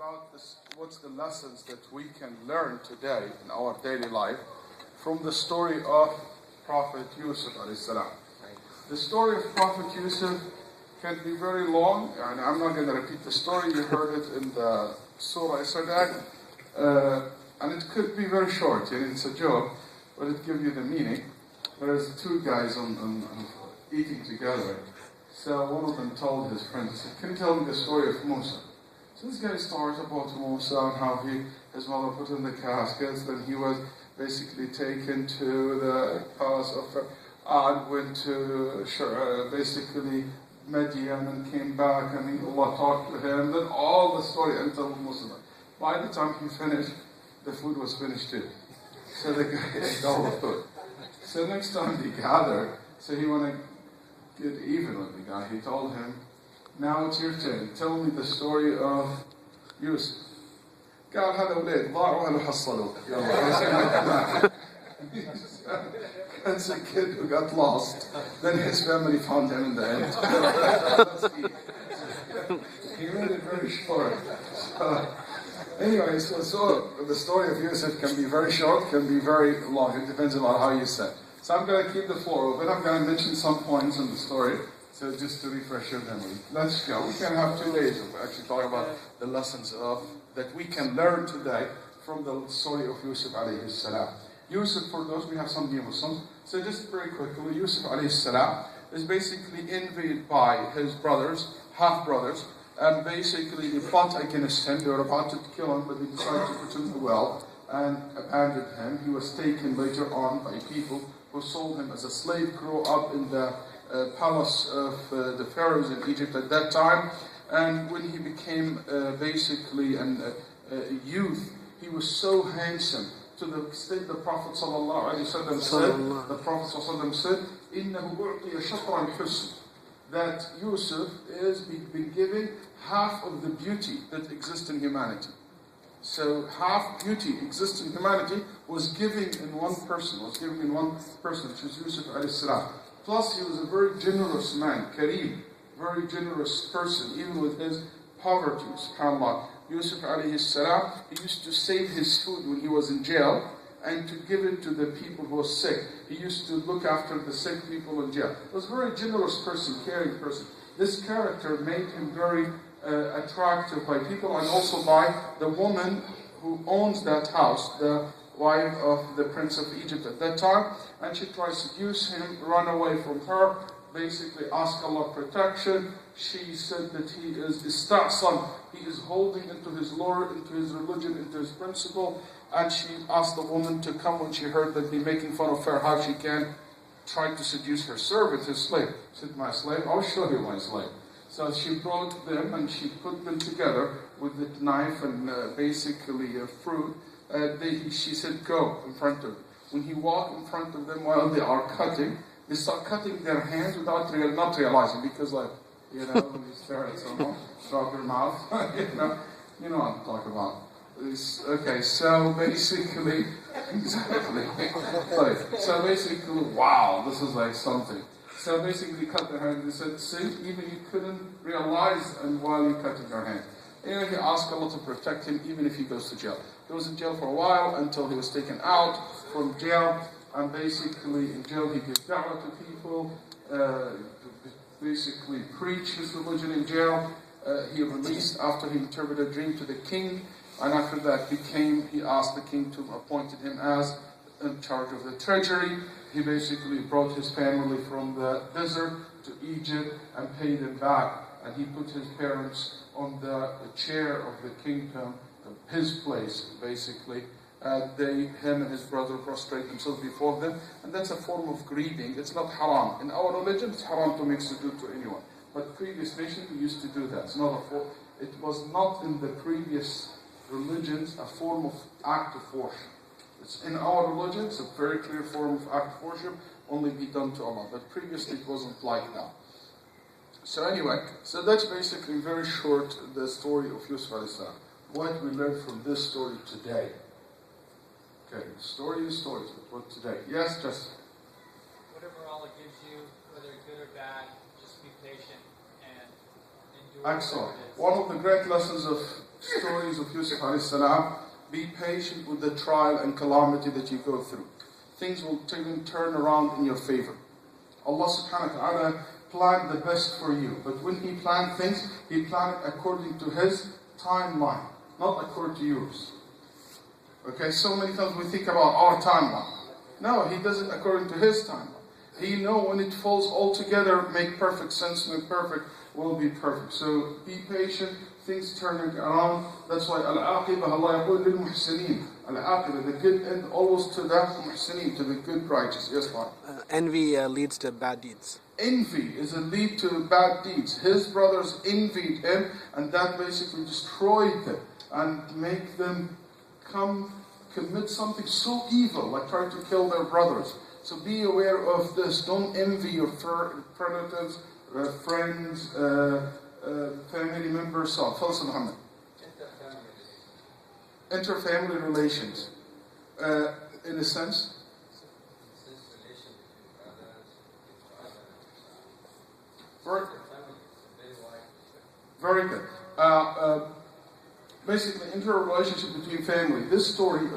about this, what's the lessons that we can learn today in our daily life from the story of Prophet Yusuf alayhi salam. The story of Prophet Yusuf can be very long, and I'm not going to repeat the story. You heard it in the Surah Isra, and it could be very short. It's a joke, but it gives you the meaning. There's two guys on eating together. So one of them told his friend, he said, "Can you tell me the story of Musa?" So this guy starts about Musa and how his mother put in the caskets, then he was basically taken to the palace of Ad, went to basically Midian and came back, and Allah talked to him, then all the story until Musa. By the time he finished, the food was finished too. So the guy ate all the food. So next time they gathered, so he wanted to get even with the guy. He told him, "Now it's your turn. Tell me the story of Yusuf." قال هذا ولاد ضاعوا هل حصلوا. That's a kid who got lost. Then his family found him in the end. He made it very short. Anyway, so the story of Yusuf can be very short, can be very long. It depends on how you say. So I'm going to keep the floor open. I'm going to mention some points in the story. So just to refresh your memory. Let's go. We can have 2 days of actually talking about the lessons that we can learn today from the story of Yusuf alayhi salam. Yusuf, for those, we have some new Muslims. So just very quickly, Yusuf alayhi salam is basically envied by his brothers, half-brothers, and basically they fought against him. They were about to kill him, but they decided to put him well and abandoned him. He was taken later on by people who sold him as a slave, grew up in the palace of the pharaohs in Egypt at that time. And when he became basically a youth, he was so handsome to the extent the Prophet ﷺ said, إِنَّهُ أُعْطِيَ شَطْرَ الْحُسْنِ, that Yusuf is been given half of the beauty that exists in humanity. So half beauty exists in humanity was given in one person, which is Yusuf alayhi salam. Plus he was a very generous man, Kareem, very generous person, even with his poverty, subhanAllah. Yusuf alayhi salam, he used to save his food when he was in jail and to give it to the people who were sick. He used to look after the sick people in jail. He was a very generous person, caring person. This character made him very attractive by people and also by the woman who owns that house, the wife of the prince of Egypt at that time. And she tries to seduce him, run away from her, basically ask Allah protection. She said that he is ista'san, he is holding into his Lord, into his religion, into his principle. And she asked the woman to come when she heard that they're making fun of her, how she can try to seduce her servant, his slave. She said, "My slave, I'll show you my slave." So she brought them and she put them together with the knife and basically fruit. She said, "Go in front of them." When he walked in front of them while they are cutting, they start cutting their hands without not realizing, because these ferrets drop their mouth. you know what I'm talking about. Okay, so basically, exactly. So basically, wow, this is like something. So basically, they cut their hand. They said, "See, even you couldn't realize, and while you're cutting your hand." Anyway, he asked Allah to protect him, even if he goes to jail. He was in jail for a while until he was taken out from jail, and basically in jail he gave da'wah to people, basically preach his religion in jail. He released after he interpreted a dream to the king, and after that he asked the king to appoint him as in charge of the treasury. He basically brought his family from the desert to Egypt and paid them back, and he put his parents on the chair of the kingdom, his place basically. Him and his brother prostrate themselves before them, and that's a form of greeting. It's not haram. In our religion, it's haram to make sujood to anyone. But previous nations used to do that. It was not in the previous religions a form of act of worship. It's in our religion, it's a very clear form of act of worship, only be done to Allah. But previously it wasn't like that. So anyway, so that's basically very short the story of Yusuf alayhi salam. What we learn from this story today. Okay, story is stories, but what today? Yes, just whatever Allah gives you, whether good or bad, just be patient and endure. Excellent. One of the great lessons of stories of Yusuf alayhi salam, be patient with the trial and calamity that you go through. Things will turn around in your favor. Allah subhanahu wa ta'ala planned the best for you. But when He planned things, He planned it according to His timeline, not according to yours. Okay, so many times we think about our timeline. No, He does it according to His timeline. He knows when it falls all together, make perfect sense, and perfect will be perfect. So be patient, things turning around. That's why al-aqibah, Allah yaqul lil-muhsineen. Al-aqibah, the good end, always to the muhsineen, to the good righteous. Yes, Lord. Envy leads to bad deeds. Envy is a lead to bad deeds. His brothers envied him, and that basically destroyed them and make them commit something so evil, like trying to kill their brothers. So be aware of this. Don't envy your relatives, friends, family members. So, Falsa Muhammad. Inter-family relations. In a sense. Very good. Basically, interrelationship between family. This story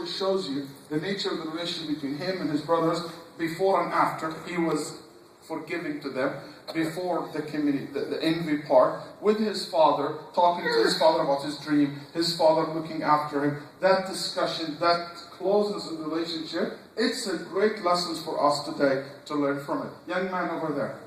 shows you the nature of the relationship between him and his brothers before and after. He was forgiving to them before the community, the envy part, with his father, talking to his father about his dream, his father looking after him. That discussion, that closeness in the relationship, it's a great lesson for us today to learn from it. Young man over there.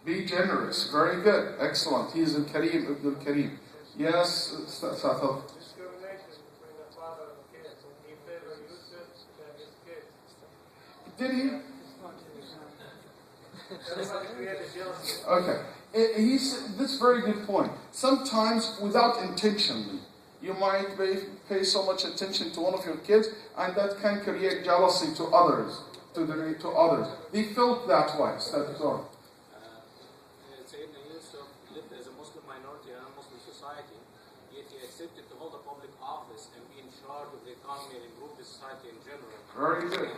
Be generous. Very good. Excellent. He is Al-Kareem Ibn Al-Kareem. Yes, Safal. Discrimination between the father and the kids. He favored Yusuf than his kids. Did he? That's why he created jealousy. Okay. That's a very good point. Sometimes, without intentionally, you might pay so much attention to one of your kids, and that can create jealousy to others. To others. They felt that way. Sorry. Lived as a Muslim minority in a Muslim society, yet he accepted to hold a public office and be in charge of the economy and improve the society in general. Very good.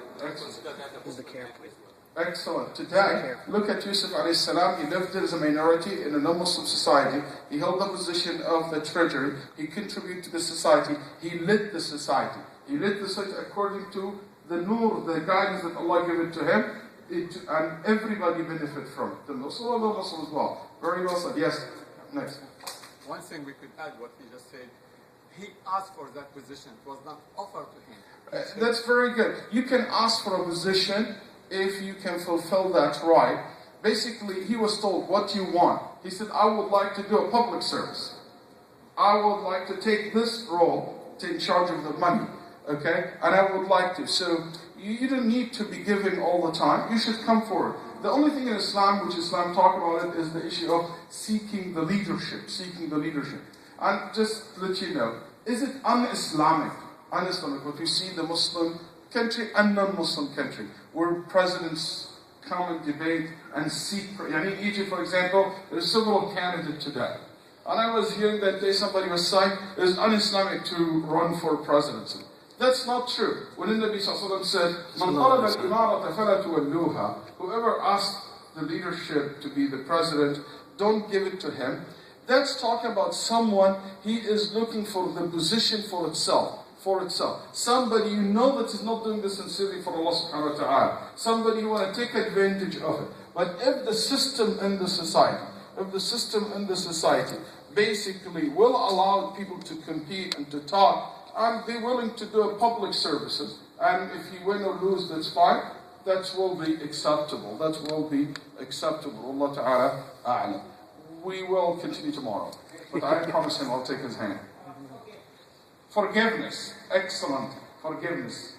Excellent. Today, look at Yusuf alayhi salam. He lived as a minority in a non-Muslim society. He held the position of the treasury. He contributed to the society. He led the society. He led the society according to the nur, the guidance that Allah gave to him. And everybody benefit from it. The Muslim and the Muslim as well. Very well said. Yes. Next. One thing we could add what he just said. He asked for that position. It was not offered to him. That's very good. You can ask for a position if you can fulfill that right. Basically, he was told, what do you want? He said, I would like to do a public service. I would like to take this role, take charge of the money. Okay? And I would like to. So, you don't need to be giving all the time. You should come forward. The only thing in Islam, which Islam talk about it, is the issue of seeking the leadership. And just to let you know, is it un-Islamic? What you see in the Muslim country and non-Muslim country, where presidents come and debate and seek. In Egypt, for example, there's several candidates today. And I was hearing that day somebody was saying it is un-Islamic to run for presidency. That's not true. When the Nabi Sallallahu Alaihi Wasallam said, "Man talaba al-imarata fala tuwalluha," whoever asked the leadership to be the president, don't give it to him. That's talking about someone, he is looking for the position for itself. Somebody you know that is not doing this sincerely for Allah subhanahu wa ta'ala. Somebody who want to take advantage of it. But if the system in the society basically will allow people to compete and to talk, and they're willing to do a public services, and if you win or lose, that's fine. That will be acceptable. Allah Ta'ala a'lam. We will continue tomorrow. But I promise him I'll take his hand. Forgiveness. Excellent. Forgiveness.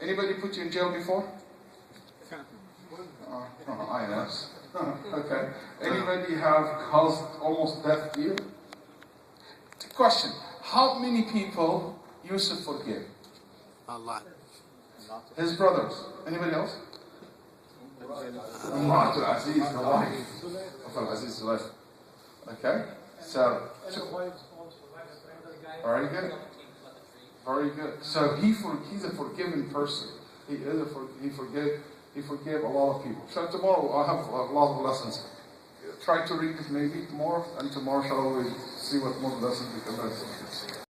Anybody put you in jail before? I know. Okay. Anybody have caused almost death to you? Question. How many people Yusuf forgive? A lot. His brothers. Anybody else? Aziz, the wife. Aziz, the wife. Okay? So, very good. Very good. So he's a forgiving person. He forgave a lot of people. So tomorrow I'll have a lot of lessons. try to read it maybe more, and tomorrow shall we see what more lessons we can learn from this.